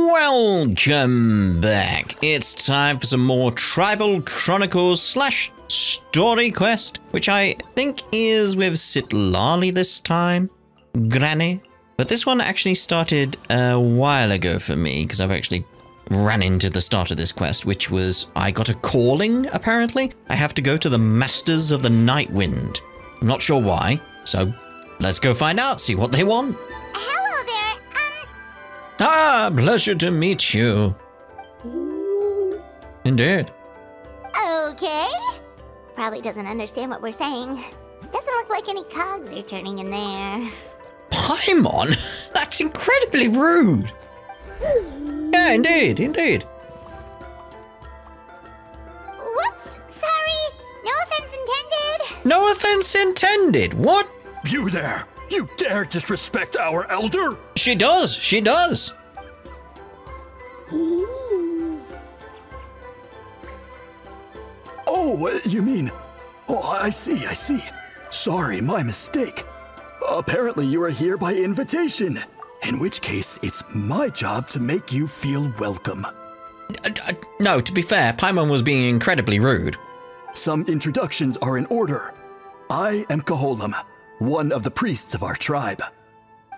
Welcome back. It's time for some more Tribal Chronicles / story quest, which I think is with Citlali this time. Granny. But this one actually started a while ago for me, because I've actually ran into the start of this quest, which was I got a calling, apparently. I have to go to the Masters of the Night Wind. I'm not sure why, so let's go find out, see what they want. Hello there, Ah, pleasure to meet you. Indeed. Okay. Probably doesn't understand what we're saying. Doesn't look like any cogs are turning in there. Paimon? That's incredibly rude. Yeah, indeed, indeed. Whoops, sorry. No offense intended. No offense intended. What? You there! You dare disrespect our elder? She does, she does. Oh, you mean... Oh, I see. Sorry, my mistake. Apparently you are here by invitation. In which case, it's my job to make you feel welcome. No, to be fair, Paimon was being incredibly rude. Some introductions are in order. I am Kaholam, one of the priests of our tribe.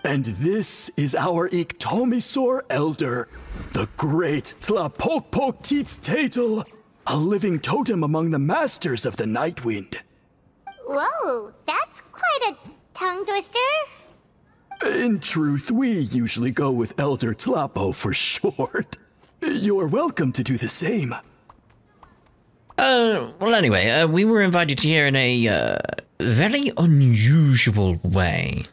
And this is our Iktomisor elder, the great Tlapokpok Teets Tatel, a living totem among the masters of the Night Wind. Whoa, that's quite a tongue twister. In truth, we usually go with Elder Tlapo for short. You're welcome to do the same. Well anyway, we were invited here in a, very unusual way.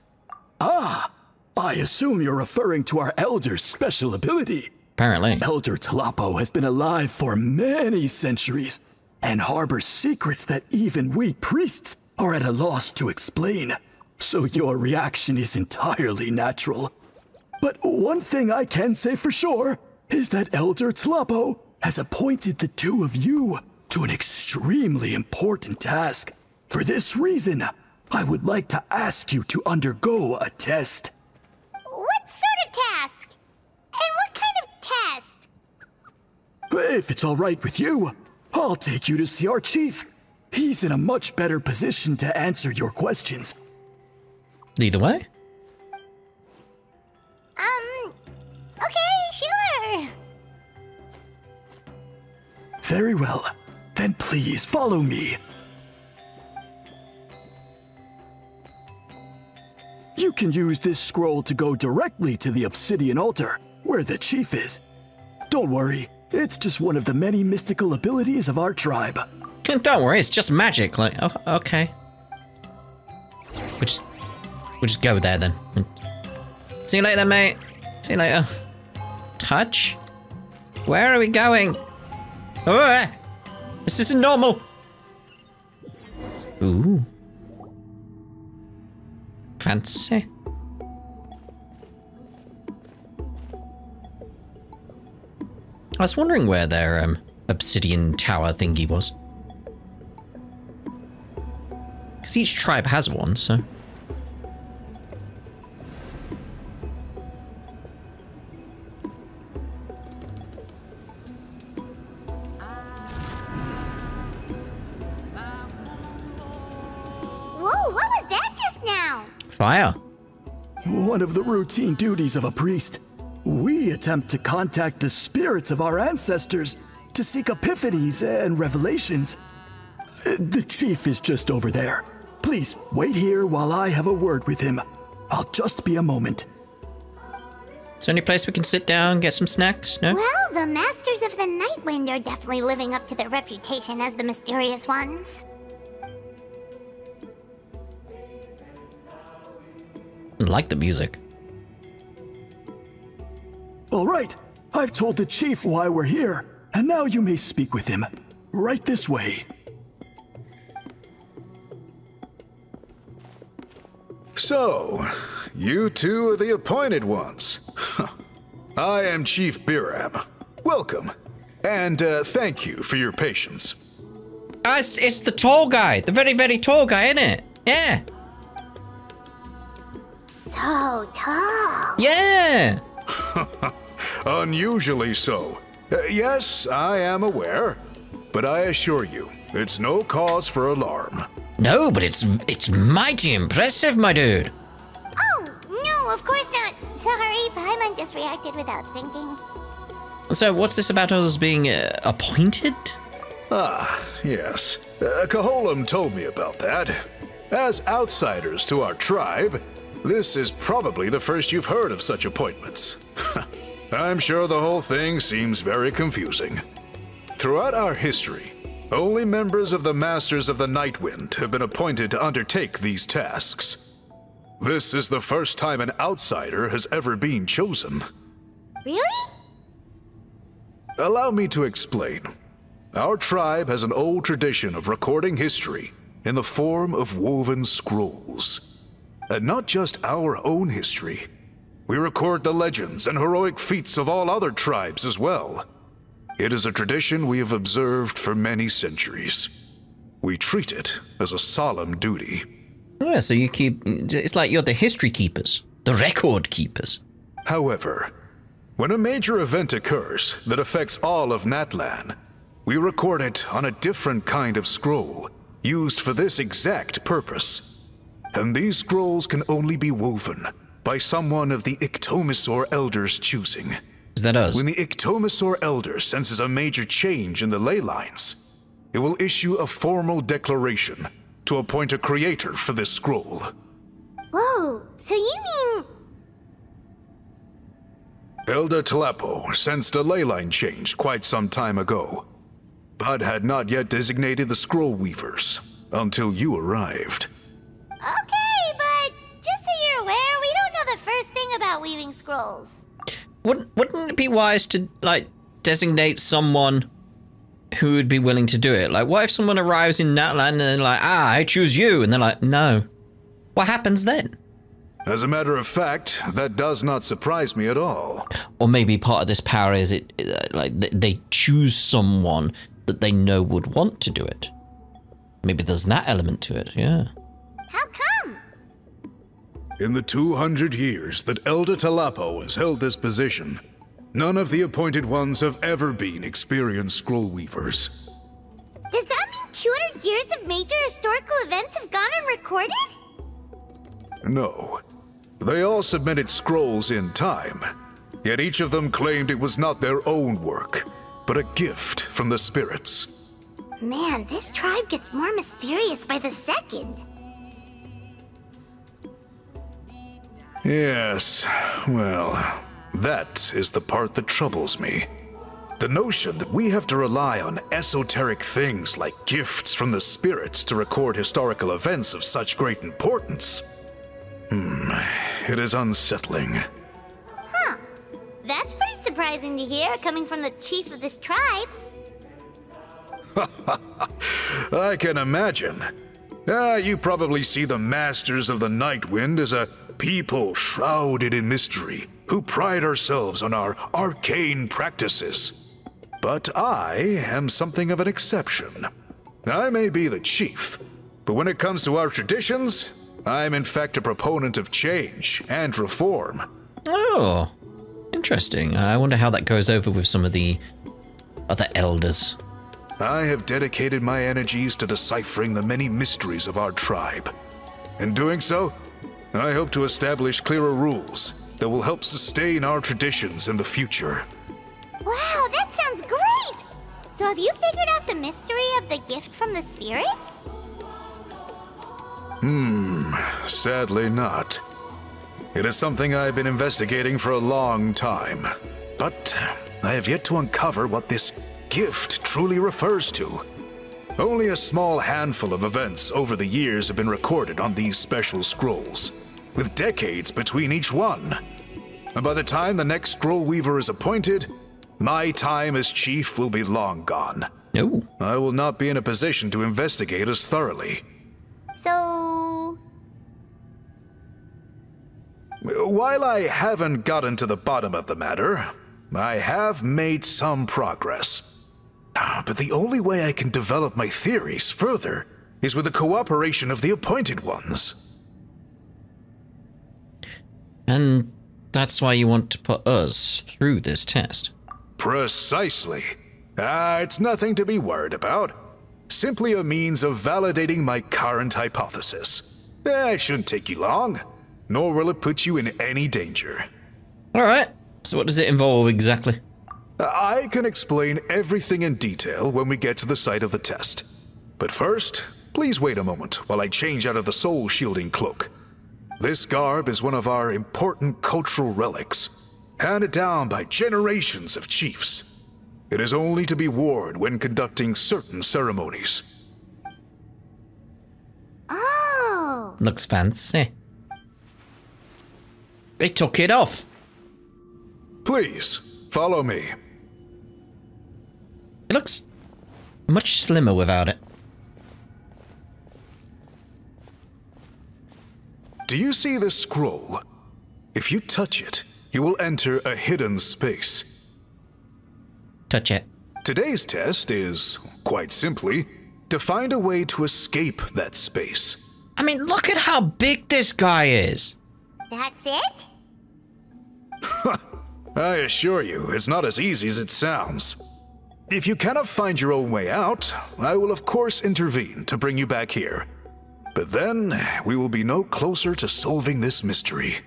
Ah, I assume you're referring to our elder's special ability. Apparently. Elder Tlapo has been alive for many centuries and harbors secrets that even we priests are at a loss to explain. So your reaction is entirely natural. But one thing I can say for sure is that Elder Tlapo has appointed the two of you to an extremely important task. For this reason, I would like to ask you to undergo a test. What sort of task? And what kind of test? If it's all right with you, I'll take you to see our chief. He's in a much better position to answer your questions. Either way. Okay, sure. Very well. Then please follow me. You can use this scroll to go directly to the obsidian altar, where the chief is. Don't worry, it's just one of the many mystical abilities of our tribe. Don't worry, it's just magic. Like, oh, okay. We'll just go there then. See you later, mate. See you later. Touch? Where are we going? Oh, this isn't normal. Ooh. Fancy. I was wondering where their obsidian tower thingy was. Because each tribe has one, so... Whoa, what was that just now? Fire. One of the routine duties of a priest. We attempt to contact the spirits of our ancestors to seek epiphanies and revelations. The chief is just over there. Please wait here while I have a word with him. I'll just be a moment. Is there any place we can sit down, get some snacks? No? Well, the Masters of the Night Wind are definitely living up to their reputation as the mysterious ones. I like the music. All right, I've told the chief why we're here, and now you may speak with him. Right this way. So, you two are the appointed ones. I am Chief Biram. Welcome, and thank you for your patience. It's the tall guy, the very, very tall guy, isn't it? Yeah. So tall. Yeah. Unusually so. Yes, I am aware, but I assure you, it's no cause for alarm. No, but it's mighty impressive, my dude. Oh, no, of course not. Sorry, Paimon just reacted without thinking. So what's this about us being appointed? Ah, yes. Kaholam told me about that. As outsiders to our tribe, this is probably the first you've heard of such appointments. I'm sure the whole thing seems very confusing. Throughout our history, only members of the Masters of the Nightwind have been appointed to undertake these tasks. This is the first time an outsider has ever been chosen. Really? Allow me to explain. Our tribe has an old tradition of recording history in the form of woven scrolls. And not just our own history. We record the legends and heroic feats of all other tribes as well. It is a tradition we have observed for many centuries. We treat it as a solemn duty. Yeah, so you keep... It's like you're the history keepers, the record keepers. However, when a major event occurs that affects all of Natlan, we record it on a different kind of scroll, used for this exact purpose. And these scrolls can only be woven by someone of the Iktomisor Elders' choosing. Is that us? When the Iktomisor Elder senses a major change in the ley lines, it will issue a formal declaration to appoint a creator for this scroll. Whoa, so you mean... Elder Talapo sensed a ley line change quite some time ago, but had not yet designated the scroll weavers until you arrived. Okay, but just so you're aware, we don't know the first thing about weaving scrolls. Wouldn't it be wise to, like, designate someone who would be willing to do it? Like, what if someone arrives in Natlan and they're like, I choose you, and they're like, no. What happens then? As a matter of fact, that does not surprise me at all. Or maybe part of this power is they choose someone that they know would want to do it. Maybe there's that element to it, yeah. How come? In the 200 years that Elder Talapo has held this position, none of the appointed ones have ever been experienced scroll weavers. Does that mean 200 years of major historical events have gone unrecorded? No. They all submitted scrolls in time, yet each of them claimed it was not their own work, but a gift from the spirits. Man, this tribe gets more mysterious by the second. Yes, well, that is the part that troubles me. The notion that we have to rely on esoteric things like gifts from the spirits to record historical events of such great importance. It is unsettling. Huh. That's pretty surprising to hear, coming from the chief of this tribe. I can imagine. You probably see the Masters of the Nightwind as a people shrouded in mystery, who pride ourselves on our arcane practices. But I am something of an exception. I may be the chief, but when it comes to our traditions, I'm in fact a proponent of change and reform. Oh, interesting. I wonder how that goes over with some of the other elders. I have dedicated my energies to deciphering the many mysteries of our tribe. In doing so, I hope to establish clearer rules that will help sustain our traditions in the future. Wow, that sounds great! So have you figured out the mystery of the gift from the spirits? Sadly not. It is something I've been investigating for a long time, but I have yet to uncover what this gift truly refers to. Only a small handful of events over the years have been recorded on these special scrolls, with decades between each one. And by the time the next scroll weaver is appointed, my time as chief will be long gone. No. I will not be in a position to investigate as thoroughly. So... While I haven't gotten to the bottom of the matter, I have made some progress. But the only way I can develop my theories further is with the cooperation of the appointed ones. And That's why you want to put us through this test. Precisely. It's nothing to be worried about. Simply a means of validating my current hypothesis. It shouldn't take you long, nor will it put you in any danger. Alright, so what does it involve exactly? I can explain everything in detail when we get to the site of the test. But first, please wait a moment while I change out of the soul-shielding cloak. This garb is one of our important cultural relics, handed down by generations of chiefs. It is only to be worn when conducting certain ceremonies. Oh! Looks fancy. They took it off. Please, follow me. It looks much slimmer without it. Do you see this scroll? If you touch it, you will enter a hidden space. Touch it. Today's test is, quite simply, to find a way to escape that space. I mean, look at how big this guy is. That's it? I assure you, it's not as easy as it sounds. If you cannot find your own way out, I will of course intervene to bring you back here. But then, we will be no closer to solving this mystery.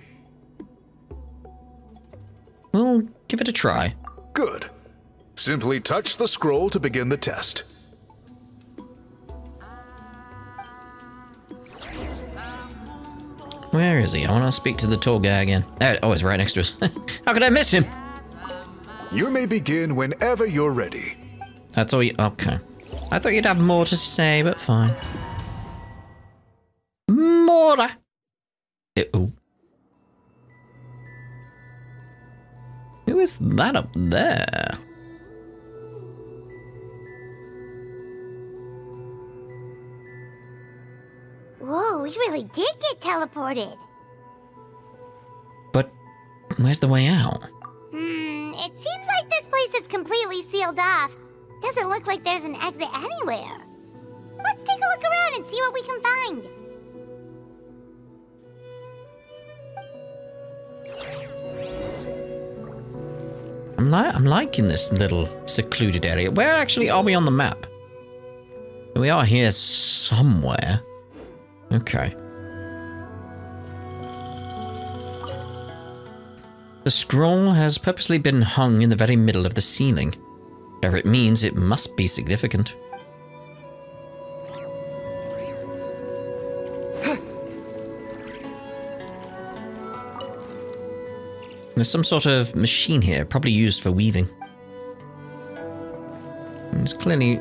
We'll give it a try. Good. Simply touch the scroll to begin the test. Where is he? I want to speak to the tall guy again. Oh, he's right next to us. How could I miss him? You may begin whenever you're ready. That's all you... Okay. I thought you'd have more to say, but fine. More. Oh. Who is that up there? Whoa, we really did get teleported. But where's the way out? It seems like this place is completely sealed off. Doesn't look like there's an exit anywhere. Let's take a look around and see what we can find. I'm liking this little secluded area. Where actually are we on the map? We are here somewhere. Okay. The scroll has purposely been hung in the very middle of the ceiling. Whatever it means, it must be significant. There's some sort of machine here, probably used for weaving. And it's clearly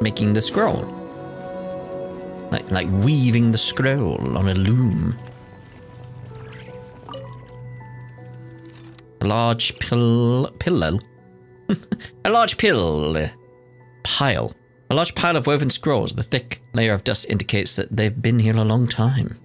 making the scroll. Like weaving the scroll on a loom. A large pillow. A large pile. A large pile of woven scrolls. The thick layer of dust indicates that they've been here a long time.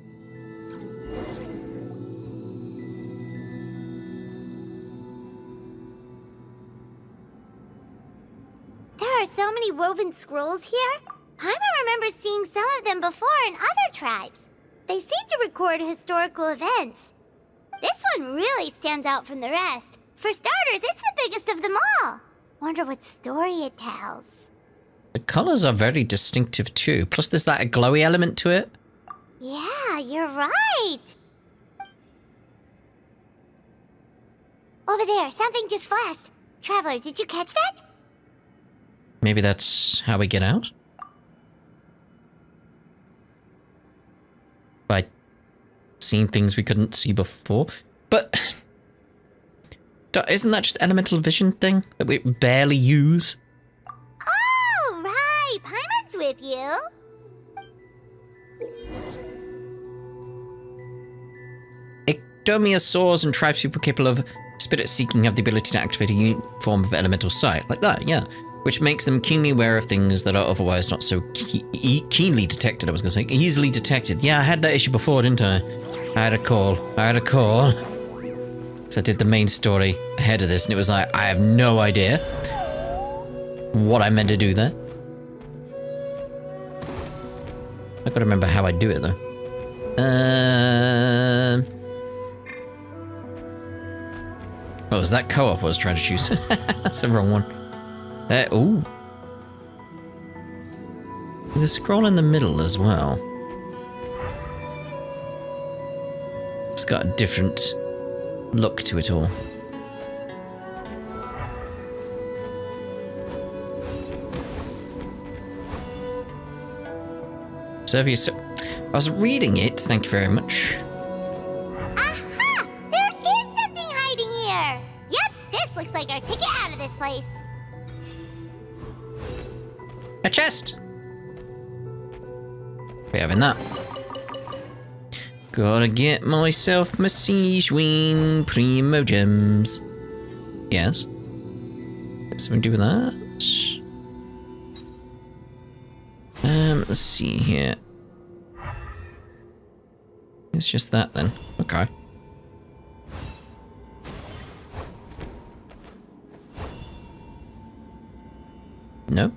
There are so many woven scrolls here. Paimon remembers seeing some of them before in other tribes. They seem to record historical events. This one really stands out from the rest. For starters, it's the biggest of them all. Wonder what story it tells. The colors are very distinctive too. Plus there's that glowy element to it. Yeah, you're right. Over there, something just flashed. Traveler, did you catch that? Maybe that's how we get out? By seeing things we couldn't see before. But isn't that just elemental vision thing that we barely use? Oh, right. Paimon's with you. Ectomiosaurs and tribespeople capable of spirit seeking have the ability to activate a unique form of elemental sight. Like that, yeah. Which makes them keenly aware of things that are otherwise not so keenly detected, I was going to say. Easily detected. Yeah, I had that issue before, didn't I? I had a call. So I did the main story ahead of this, and it was like, I have no idea what I meant to do there. I gotta remember how I do it, though. Oh, is that co-op I was trying to choose? That's the wrong one. Ooh. There's a scroll in the middle as well. It's got a different look to it all. Serve you so. I was reading it. Thank you very much. Aha! There is something hiding here. Yep, this looks like our ticket out of this place. A chest. We're having that. Gotta get myself my Snezhnaya Primo gems. Yes. Got something to do with that. Let's see here. It's just that then. Okay. No?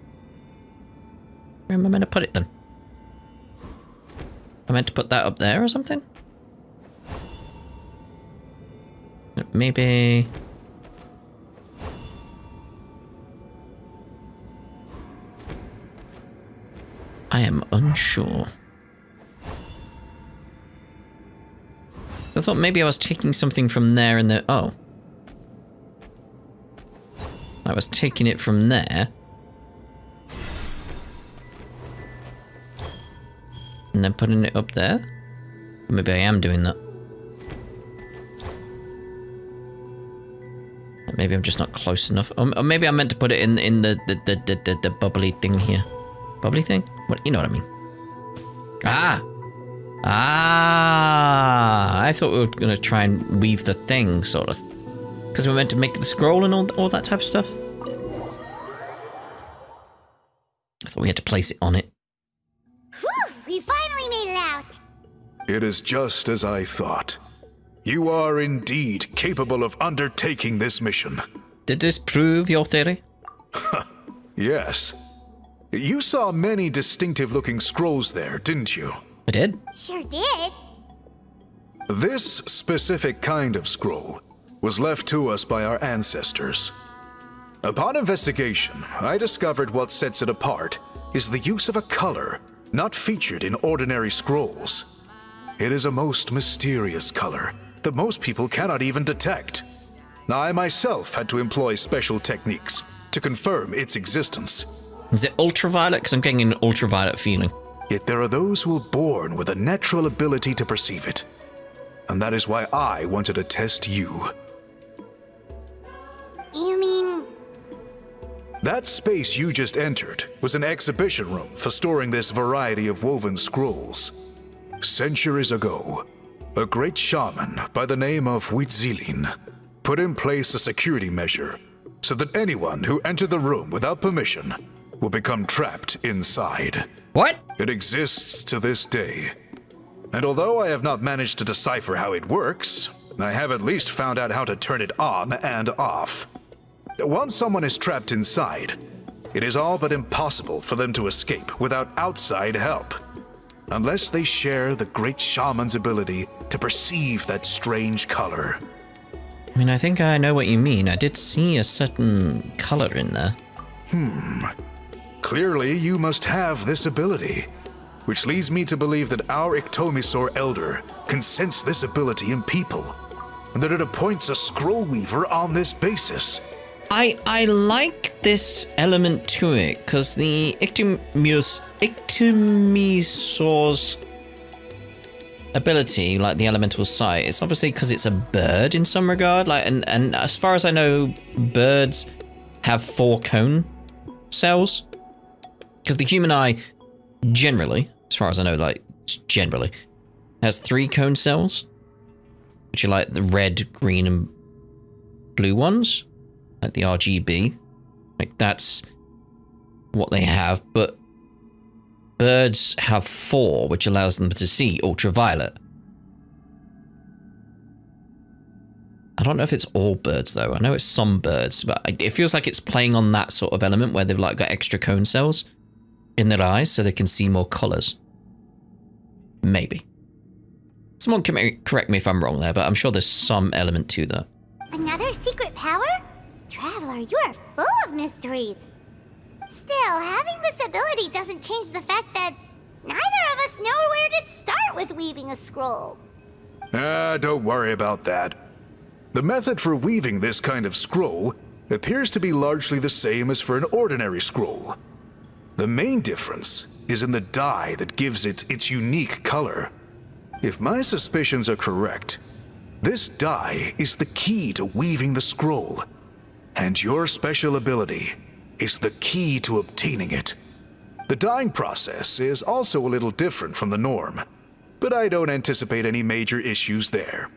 Where am I meant to put it then? I meant to put that up there or something? Maybe... I am unsure. I thought maybe I was taking something from there and there. Oh. I was taking it from there. And then putting it up there? Maybe I am doing that. Maybe I'm just not close enough. Or maybe I meant to put it in the bubbly thing here. Bubbly thing? What? You know what I mean. Ah! Ah! I thought we were going to try and weave the thing, sort of. Because we were meant to make the scroll and all that type of stuff. I thought we had to place it on it. Whew! We finally made it out. It is just as I thought. You are indeed capable of undertaking this mission. Did this prove your theory? Yes. You saw many distinctive-looking scrolls there, didn't you? I did. Sure did. This specific kind of scroll was left to us by our ancestors. Upon investigation, I discovered what sets it apart is the use of a color not featured in ordinary scrolls. It is a most mysterious color that most people cannot even detect. I myself had to employ special techniques to confirm its existence. Is it ultraviolet? Because I'm getting an ultraviolet feeling. Yet there are those who are born with a natural ability to perceive it. And that is why I wanted to test you. You mean... That space you just entered was an exhibition room for storing this variety of woven scrolls. Centuries ago, a great shaman by the name of Citlali put in place a security measure so that anyone who entered the room without permission will become trapped inside. What? It exists to this day. And although I have not managed to decipher how it works, I have at least found out how to turn it on and off. Once someone is trapped inside, it is all but impossible for them to escape without outside help. Unless they share the great shaman's ability to perceive that strange color. I mean, I think I know what you mean. I did see a certain color in there. Clearly, you must have this ability, which leads me to believe that our Ictomisaur Elder can sense this ability in people, and that it appoints a scroll weaver on this basis. I like this element to it, because the Ictomisaur's ability, like the elemental sight, it's obviously because it's a bird in some regard, like, and as far as I know, birds have 4 cone cells. Because the human eye, generally, as far as I know, like, generally, has 3 cone cells, which are like the red, green, and blue ones, like the RGB. Like, that's what they have, but birds have 4, which allows them to see ultraviolet. I don't know if it's all birds, though. I know it's some birds, but it feels like it's playing on that sort of element where they've, like, got extra cone cells in their eyes so they can see more colors. Maybe. Someone can correct me if I'm wrong there, but I'm sure there's some element to that. Another secret Traveler, you are full of mysteries. Still, having this ability doesn't change the fact that neither of us know where to start with weaving a scroll. Don't worry about that. The method for weaving this kind of scroll appears to be largely the same as for an ordinary scroll. The main difference is in the dye that gives it its unique color. If my suspicions are correct, this dye is the key to weaving the scroll, and your special ability is the key to obtaining it. The dyeing process is also a little different from the norm, but I don't anticipate any major issues there.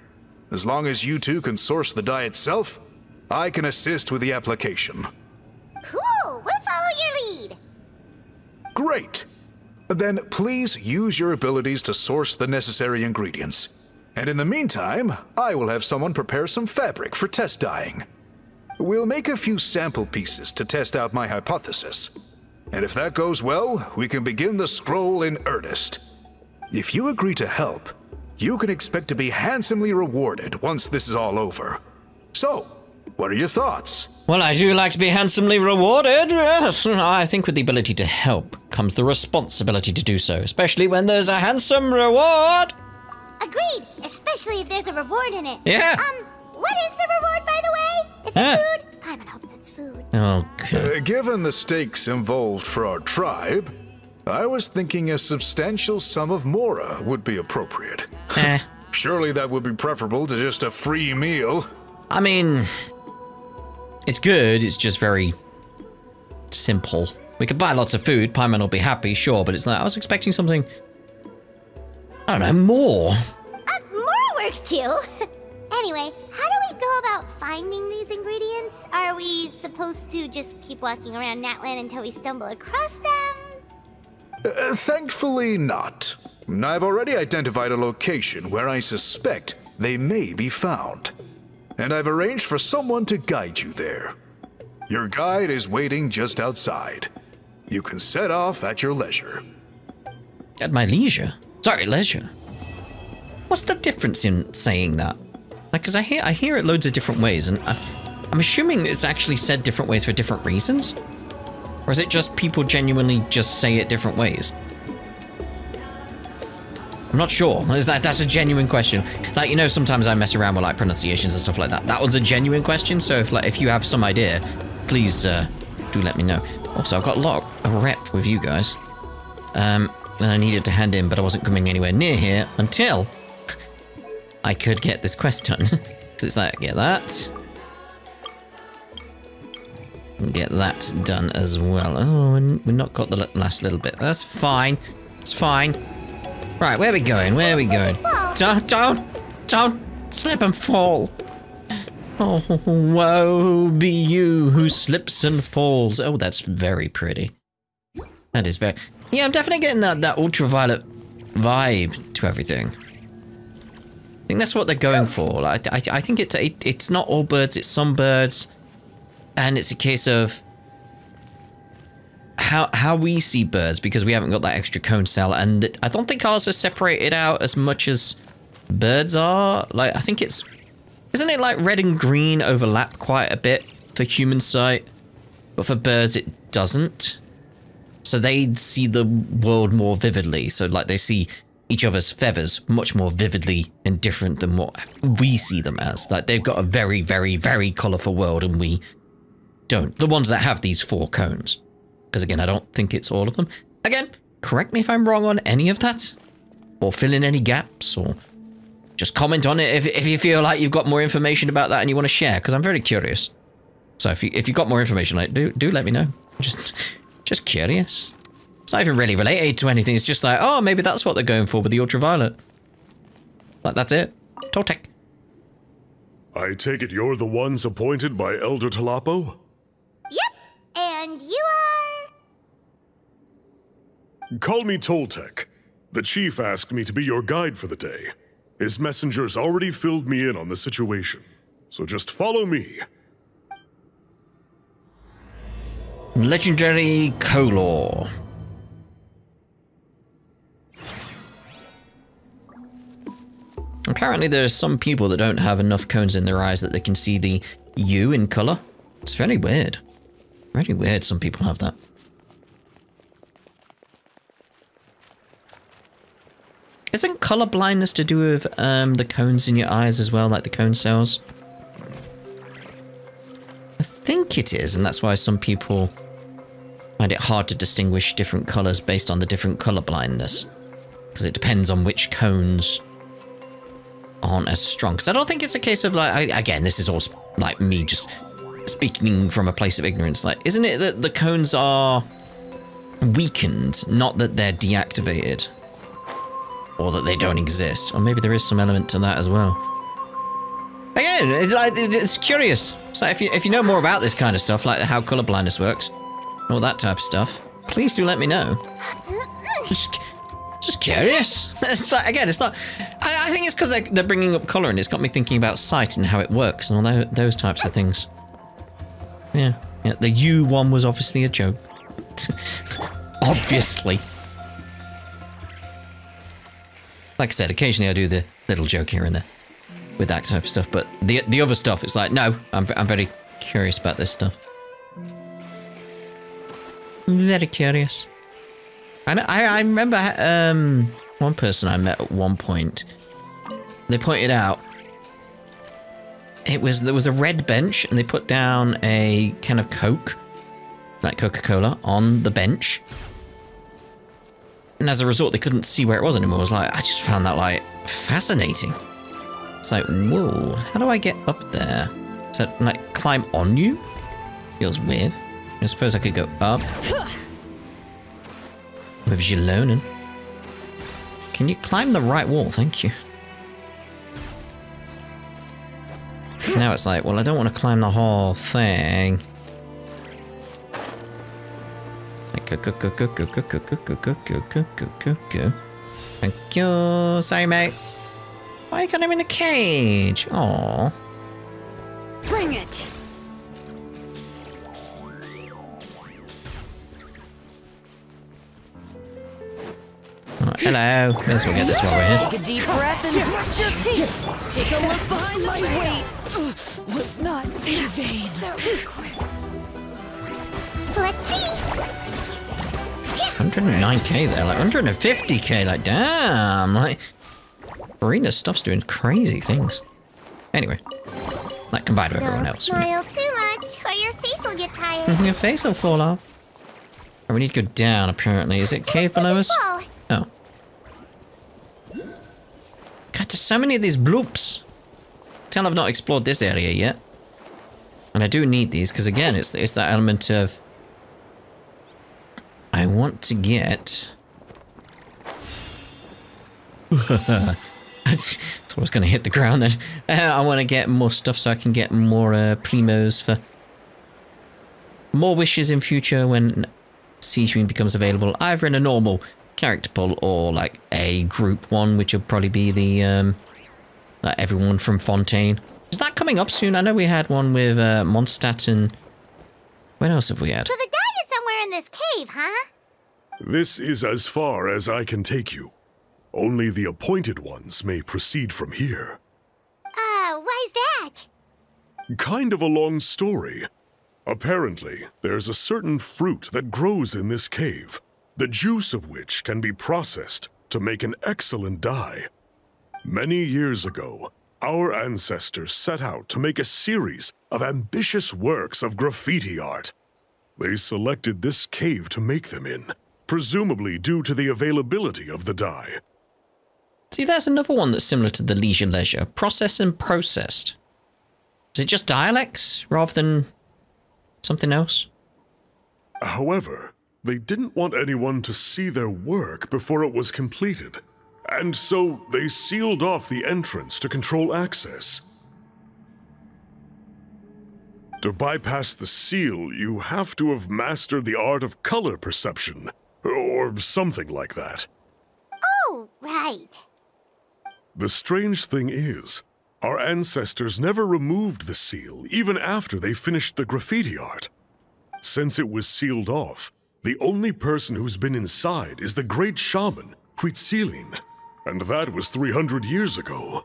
As long as you two can source the dye itself, I can assist with the application. Cool, we'll follow your lead. Great! Then please use your abilities to source the necessary ingredients. And in the meantime, I will have someone prepare some fabric for test dyeing. We'll make a few sample pieces to test out my hypothesis. And if that goes well, we can begin the scroll in earnest. If you agree to help, you can expect to be handsomely rewarded once this is all over. So, what are your thoughts? Well, I do like to be handsomely rewarded. Yes, I think with the ability to help comes the responsibility to do so, especially when there's a handsome reward. Agreed, especially if there's a reward in it. Yeah. What is the reward, by the way? Is it food? Paimon hopes it's food. Okay. Given the stakes involved for our tribe, I was thinking a substantial sum of mora would be appropriate. Surely that would be preferable to just a free meal. I mean, it's good, it's just very simple. We could buy lots of food, Paimon will be happy, sure, but it's like, I was expecting something, I don't know, more. More works too. Anyway, how do we go about finding these ingredients? Are we supposed to just keep walking around Natlan until we stumble across them? Thankfully not. I've already identified a location where I suspect they may be found. And I've arranged for someone to guide you there. Your guide is waiting just outside. You can set off at your leisure. At my leisure? Sorry, leisure. What's the difference in saying that? Like, because I hear it loads of different ways, and I'm assuming it's actually said different ways for different reasons? Or is it just people genuinely just say it different ways? I'm not sure. That's a genuine question. Like, you know, sometimes I mess around with like pronunciations and stuff like that. That one's a genuine question, so if you have some idea, please do let me know. Also, I've got a lot of rep with you guys. And I needed to hand in, but I wasn't coming anywhere near here until I could get this quest done. Because it's like, get that. Get that done as well. Oh, and we've not got the last little bit. That's fine. It's fine. Right, where are we going? Where are we going? Don't slip and fall. Oh, woe be you who slips and falls. Oh, that's very pretty. That is very... Yeah, I'm definitely getting that ultraviolet vibe to everything. I think that's what they're going for. Like, I think it's not all birds, it's some birds. And it's a case of how we see birds, because we haven't got that extra cone cell, and I don't think ours are separated out as much as birds are. Like, I think it's... Isn't it like red and green overlap quite a bit for human sight? But for birds, it doesn't. So they see the world more vividly. So, like, they see each other's feathers much more vividly and different than what we see them as. Like, they've got a very, very, very colourful world, and we don't. The ones that have these 4 cones. Because again, I don't think it's all of them. Again, correct me if I'm wrong on any of that. Or fill in any gaps, or just comment on it if you feel like you've got more information about that and you want to share, because I'm very curious. So if you've got more information, like, do let me know. Just curious. It's not even really related to anything. It's just like, oh, maybe that's what they're going for with the ultraviolet. Like, that's it. Toltec. I take it you're the ones appointed by Elder Talapo? Yep, and you are... Call me Toltec. The chief asked me to be your guide for the day. His messengers already filled me in on the situation. So just follow me. Legendary Color. Apparently there are some people that don't have enough cones in their eyes that they can see the U in color. It's very weird. Very weird some people have that. Isn't color blindness to do with the cones in your eyes as well, like the cone cells? I think it is, and that's why some people find it hard to distinguish different colors based on the different color blindness. Because it depends on which cones aren't as strong. Because I don't think it's a case of like, again, this is all like me just speaking from a place of ignorance. Like, isn't it that the cones are weakened, not that they're deactivated? Or that they don't exist. Or maybe there is some element to that as well. Again, it's like, it's curious. So if you know more about this kind of stuff, like how color blindness works, all that type of stuff, please do let me know. Just curious. It's like, again, it's not. I think it's because they're bringing up color, and it's got me thinking about sight and how it works, and all those types of things. Yeah. The U one was obviously a joke. Obviously. Like I said, occasionally I do the little joke here and there with that type of stuff, but the other stuff, it's like, no, I'm very curious about this stuff. Very curious. I remember one person I met at one point, they pointed out there was a red bench, and they put down a can of Coke, like Coca-Cola, on the bench. And as a result, they couldn't see where it was anymore. I was like, I just found that, like, fascinating. It's like, whoa, how do I get up there? Is that, like, climb on you? Feels weird. I suppose I could go up. With Jilonin. Can you climb the right wall? Thank you. Now it's like, well, I don't want to climb the whole thing. Go. Thank you. Sorry, mate. Why you got him in a cage? Aww. Bring it. Oh, hello. May as well get this while we're here. Take a deep breath and brush your teeth. Take a look behind my weight. Was not in vain. Let's see. 109k there, like 150k, like damn, like Arena stuff's doing crazy things. Anyway, like combined with everyone else. Don't smile too much, or your face will get tired. Your face will fall off. Oh, we need to go down, apparently. Is it cave below us? Oh. God, there's so many of these bloops. Tell I've not explored this area yet. And I do need these, because again, it's that element of I want to get... I thought I was going to hit the ground then. I want to get more stuff so I can get more primos for more wishes in future when Siege Queen becomes available, either in a normal character pull or like a group one, which will probably be the everyone from Fontaine. Is that coming up soon? I know we had one with Mondstadt and... What else have we had? So the dye is somewhere in this cave, huh? This is as far as I can take you. Only the appointed ones may proceed from here. Why's that? Kind of a long story. Apparently, there's a certain fruit that grows in this cave, the juice of which can be processed to make an excellent dye. Many years ago, our ancestors set out to make a series of ambitious works of graffiti art. They selected this cave to make them in, presumably due to the availability of the dye. See, there's another one that's similar to the leisure. Process and processed. Is it just dialects rather than something else? However, they didn't want anyone to see their work before it was completed, and so they sealed off the entrance to control access. To bypass the seal, you have to have mastered the art of color perception, or something like that. Oh, right. The strange thing is, our ancestors never removed the seal, even after they finished the graffiti art. Since it was sealed off, the only person who's been inside is the great shaman, Huitzilin, and that was 300 years ago.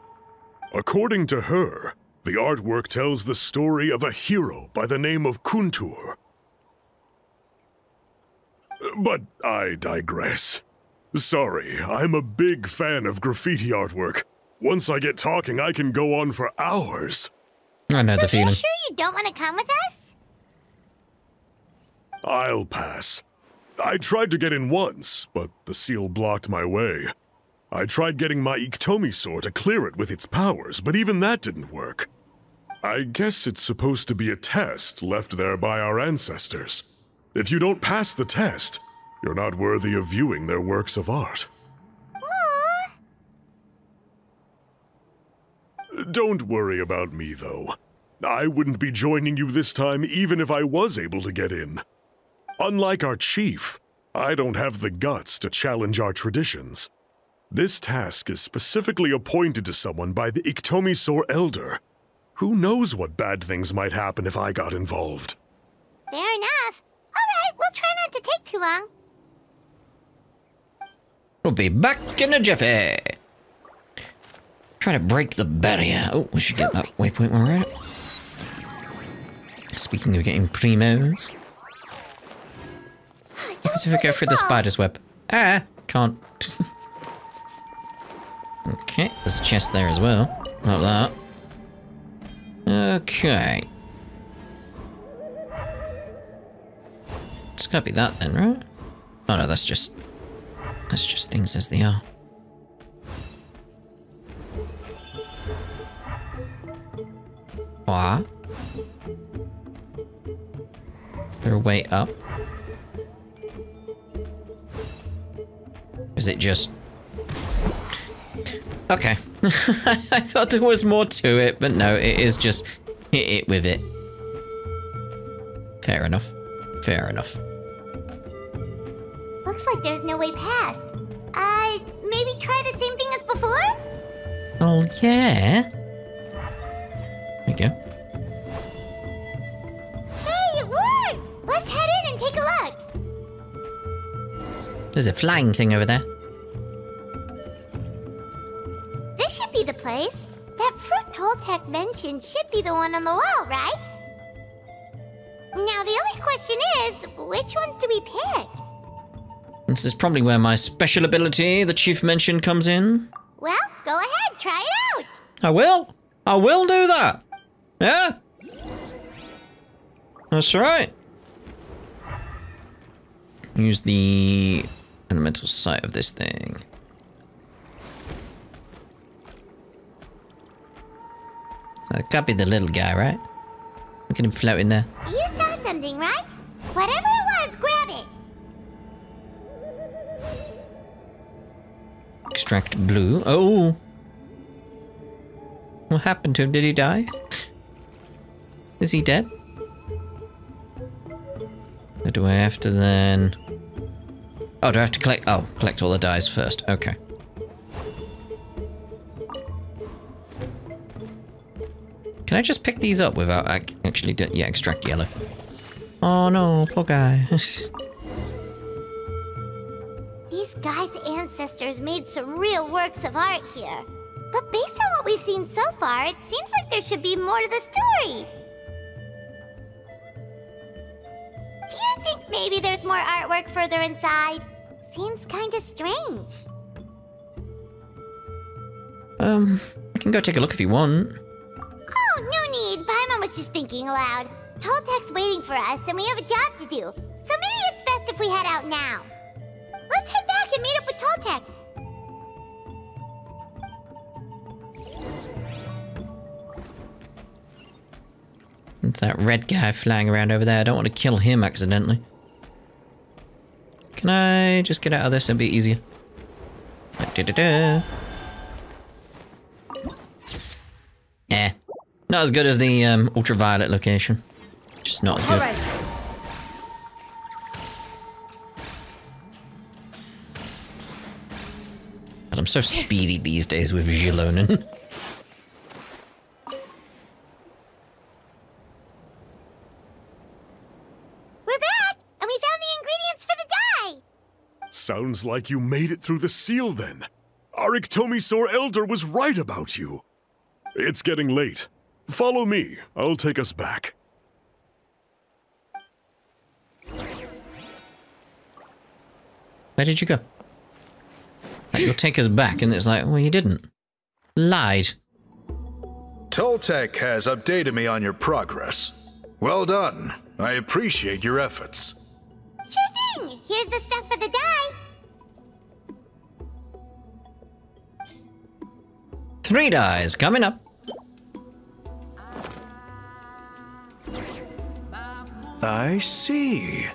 According to her, The artwork tells the story of a hero by the name of Kuntur. But I digress. Sorry, I'm a big fan of graffiti artwork. Once I get talking, I can go on for hours. I know the feeling. You're sure you don't want to come with us? I'll pass. I tried to get in once, but the seal blocked my way. I tried getting my Iktomi-sor to clear it with its powers, but even that didn't work. I guess it's supposed to be a test left there by our ancestors. If you don't pass the test, you're not worthy of viewing their works of art. Aww. Don't worry about me, though. I wouldn't be joining you this time even if I was able to get in. Unlike our chief, I don't have the guts to challenge our traditions. This task is specifically appointed to someone by the Iktomi-sor Elder. Who knows what bad things might happen if I got involved? Fair enough. Alright, we'll try not to take too long. We'll be back in a jiffy. Try to break the barrier. Oh, we should get that waypoint while we're at it. Speaking of getting primos. Let's see if we go through the spider's web. Ah, can't. Okay, there's a chest there as well. Like that. Okay. It's gotta be that then, right? Oh no, that's just things as they are. What? There a way up? Is it just... Okay. I thought there was more to it, but no, it is just hit it with it. Fair enough. Fair enough. Looks like there's no way past. Maybe try the same thing as before? Oh, yeah. There you go. Hey, it worked! Let's head in and take a look. There's a flying thing over there. This should be the place. That fruit Toltec mentioned should be the one on the wall, right? Now the only question is, which ones do we pick? This is probably where my special ability, the chief mentioned, comes in. Well, go ahead, try it out. I will. I will do that. Yeah. That's right. Use the elemental sight of this thing. So it can't be the little guy, right? Look at him floating there. You saw something, right? Whatever it was, grab it. Extract blue. Oh. What happened to him? Did he die? Is he dead? Or do I have to then... Oh, do I have to collect... Oh, collect all the dyes first. Okay. Can I just pick these up without actually... Yeah, extract yellow. Oh no, poor guy. These guys' ancestors made some real works of art here. But based on what we've seen so far, it seems like there should be more to the story. Do you think maybe there's more artwork further inside? Seems kinda strange. I can go take a look if you want. Oh, no need. Paimon was just thinking aloud. Toltec's waiting for us, and we have a job to do. So maybe it's best if we head out now. Let's head back and meet up with Toltec. It's that red guy flying around over there. I don't want to kill him accidentally. Can I just get out of this and be easier? Da-da-da. Eh. Not as good as the ultraviolet location. Just not as good. All right. But I'm so speedy these days with Gilonin. We're back, and we found the ingredients for the dye. Sounds like you made it through the seal then. Our Iktomi-sor Elder was right about you. It's getting late. Follow me. I'll take us back. Where did you go? Like, you'll take us back, and it's like, well, you didn't. Lied. Toltec has updated me on your progress. Well done. I appreciate your efforts. Sure thing! Here's the stuff for the dye. 3 dyes coming up. I see.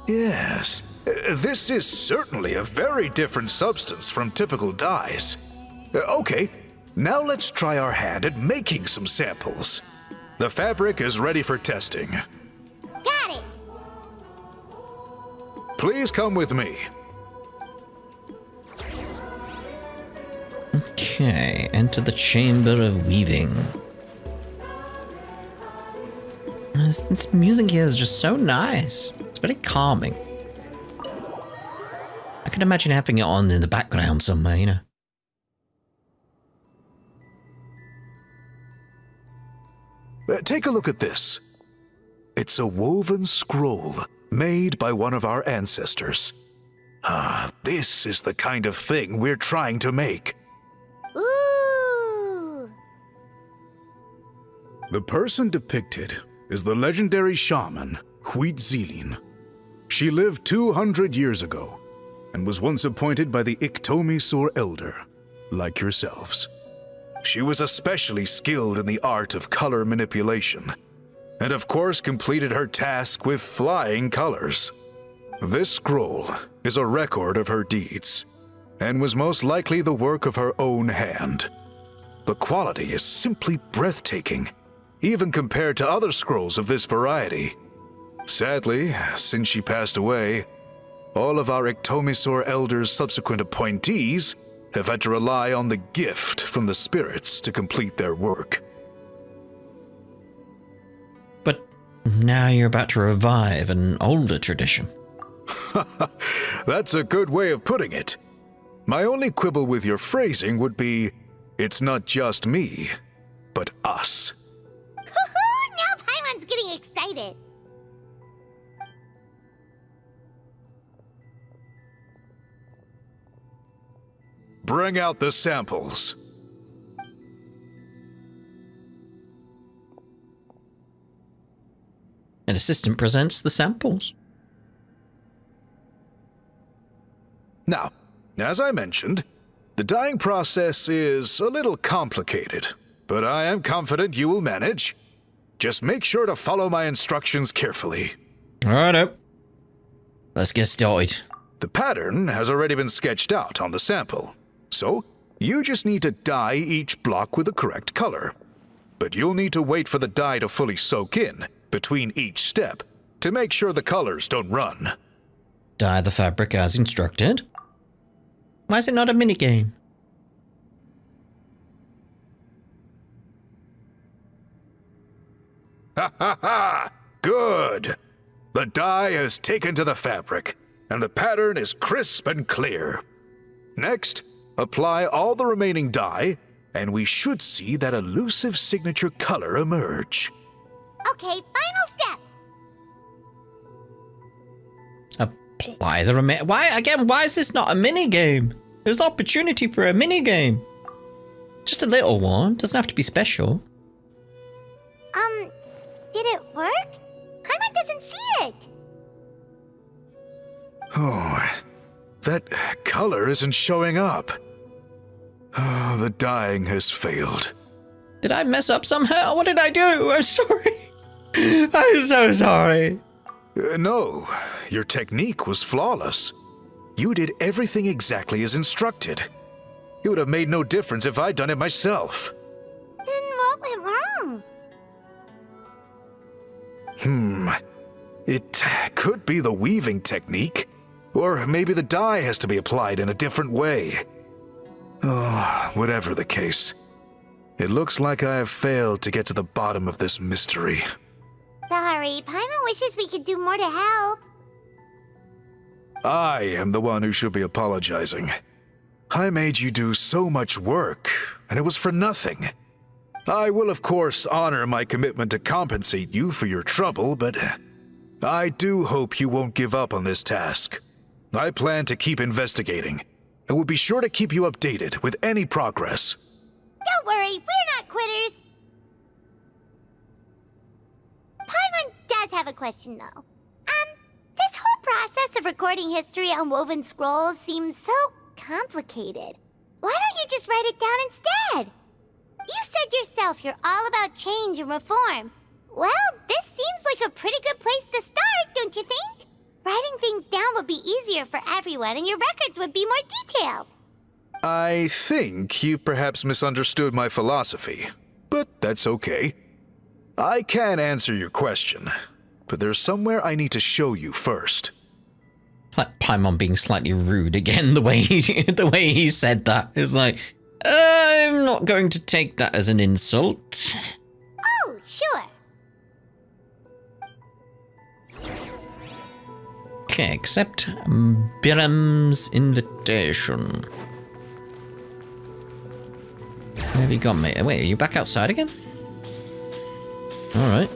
Yes. This is certainly a very different substance from typical dyes. Okay, now let's try our hand at making some samples. The fabric is ready for testing. Got it! Please come with me. Okay, enter the chamber of weaving. This music here is just so nice. It's very calming. I can imagine having it on in the background somewhere, you know. Take a look at this. It's a woven scroll made by one of our ancestors. This is the kind of thing we're trying to make. Ooh! The person depicted is the legendary shaman, Huitzilin. She lived 200 years ago and was once appointed by the Iktomisur Elder, like yourselves. She was especially skilled in the art of color manipulation, and of course completed her task with flying colors. This scroll is a record of her deeds, and was most likely the work of her own hand. The quality is simply breathtaking, even compared to other scrolls of this variety. Sadly, since she passed away, all of our Iktomisur Elder's subsequent appointees have had to rely on the gift from the spirits to complete their work. But now you're about to revive an older tradition. That's a good way of putting it. My only quibble with your phrasing would be, it's not just me, but us. Now Paimon's getting excited. Bring out the samples. An assistant presents the samples. Now, as I mentioned, the dyeing process is a little complicated, but I am confident you will manage. Just make sure to follow my instructions carefully. Alright, let's get started. The pattern has already been sketched out on the sample, so you just need to dye each block with the correct color. But you'll need to wait for the dye to fully soak in between each step to make sure the colors don't run. Dye the fabric as instructed. Why is it not a minigame? Ha ha ha! Good! The dye has taken to the fabric, and the pattern is crisp and clear. Next, apply all the remaining dye, and we should see that elusive signature color emerge. Okay, final step. Apply the remaining. Why is this not a minigame? There's an opportunity for a minigame. Just a little one. Doesn't have to be special. Did it work? Paimon doesn't see it. Oh, that color isn't showing up. Oh, the dyeing has failed. Did I mess up somehow? What did I do? I'm sorry. I'm so sorry. No, your technique was flawless. You did everything exactly as instructed. It would have made no difference if I'd done it myself. Then what went wrong? It could be the weaving technique, or maybe the dye has to be applied in a different way. Oh, whatever the case, it looks like I have failed to get to the bottom of this mystery. Sorry, Paimon wishes we could do more to help. I am the one who should be apologizing. I made you do so much work, and it was for nothing. I will of course honor my commitment to compensate you for your trouble, but I do hope you won't give up on this task. I plan to keep investigating, and will be sure to keep you updated with any progress. Don't worry, we're not quitters. Paimon does have a question, though. This whole process of recording history on woven scrolls seems so complicated. Why don't you just write it down instead? You said yourself you're all about change and reform. Well, this seems like a pretty good place to start, don't you think? Writing things down would be easier for everyone, and your records would be more detailed. I think you've perhaps misunderstood my philosophy, but that's okay. I can answer your question, but there's somewhere I need to show you first. It's like Paimon being slightly rude again, the way he said that. It's like, I'm not going to take that as an insult. Oh, sure. Okay, accept Biram's invitation. Where have you gone, mate? Wait, are you back outside again? Alright.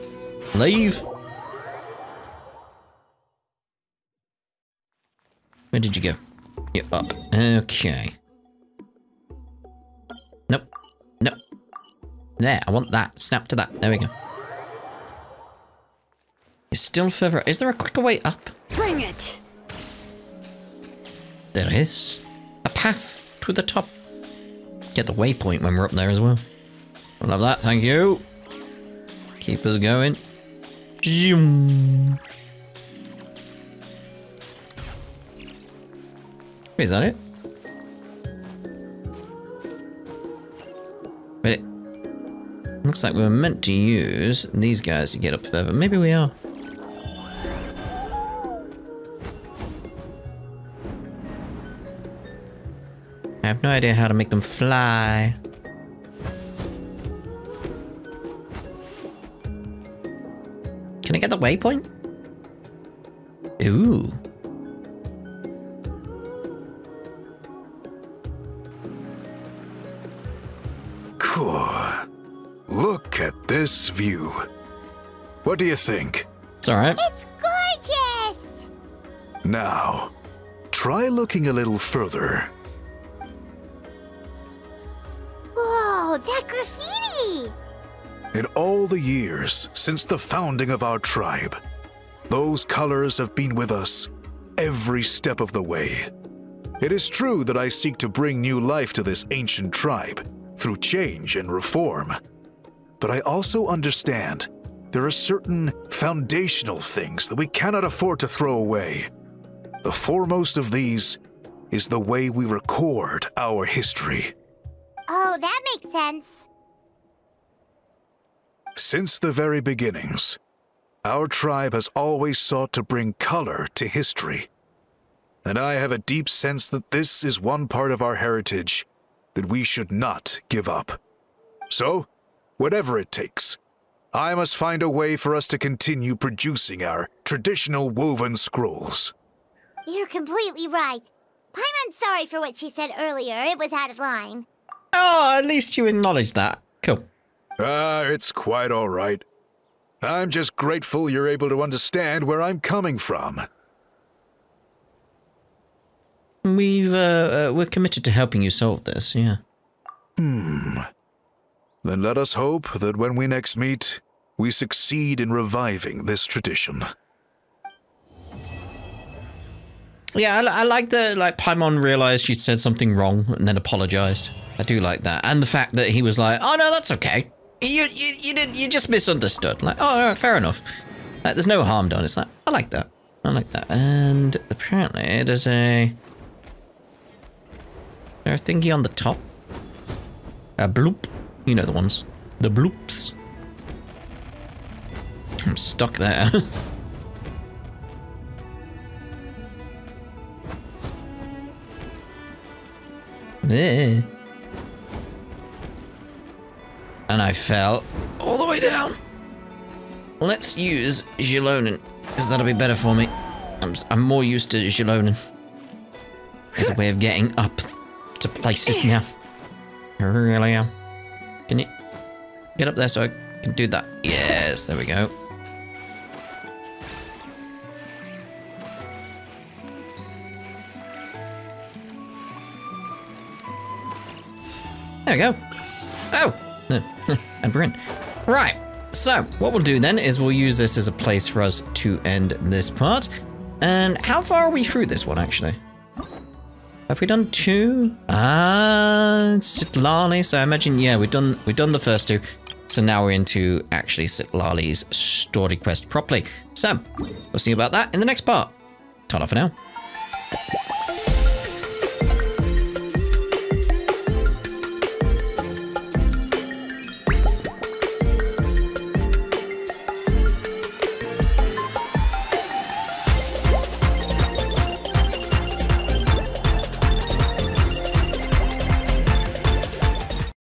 Leave. Where did you go? You're up. Okay. Nope. Nope. There, I want that. Snap to that. There we go. It's still further. Is there a quicker way up? Bring it! There is. A path to the top. Get the waypoint when we're up there as well. I love that. Thank you. Keep us going. Zoom. Wait, is that it? Wait. Looks like we were meant to use these guys to get up further. Maybe we are. I have no idea how to make them fly. Can I get the waypoint? Ooh. Cool. Look at this view. What do you think? It's alright. It's gorgeous! Now, try looking a little further. Whoa, that graffiti! In all the years since the founding of our tribe, those colors have been with us every step of the way. It is true that I seek to bring new life to this ancient tribe through change and reform, but I also understand there are certain foundational things that we cannot afford to throw away. The foremost of these is the way we record our history. Oh, that makes sense. Since the very beginnings, our tribe has always sought to bring color to history. And I have a deep sense that this is one part of our heritage that we should not give up. So, whatever it takes, I must find a way for us to continue producing our traditional woven scrolls. You're completely right. Paimon's sorry for what she said earlier. It was out of line. Oh, at least you acknowledge that. Cool. It's quite all right. I'm just grateful you're able to understand where I'm coming from. We're committed to helping you solve this, yeah. Then let us hope that when we next meet, we succeed in reviving this tradition. Yeah, I like that, like, Paimon realized you'd said something wrong and then apologized. I do like that. And the fact that he was like, oh no, that's okay. You just misunderstood. Like, oh, no, fair enough. Like, there's no harm done. It's like, I like that. I like that. And apparently there's a thingy on the top. A bloop. You know the ones. The bloops. I'm stuck there. And I fell all the way down. Let's use Xilonin, because that'll be better for me. I'm more used to Xilonin as a way of getting up to places now. I really am. Can you? Get up there so I can do that. Yes, there we go. There we go. Oh! And we're in. Right. So, what we'll do then is we'll use this as a place for us to end this part. And how far are we through this one, actually? Have we done 2? Citlali. So I imagine, yeah, we've done the first 2. So now we're into actually Citlali's story quest properly. So, we'll see about that in the next part. Ta-da for now.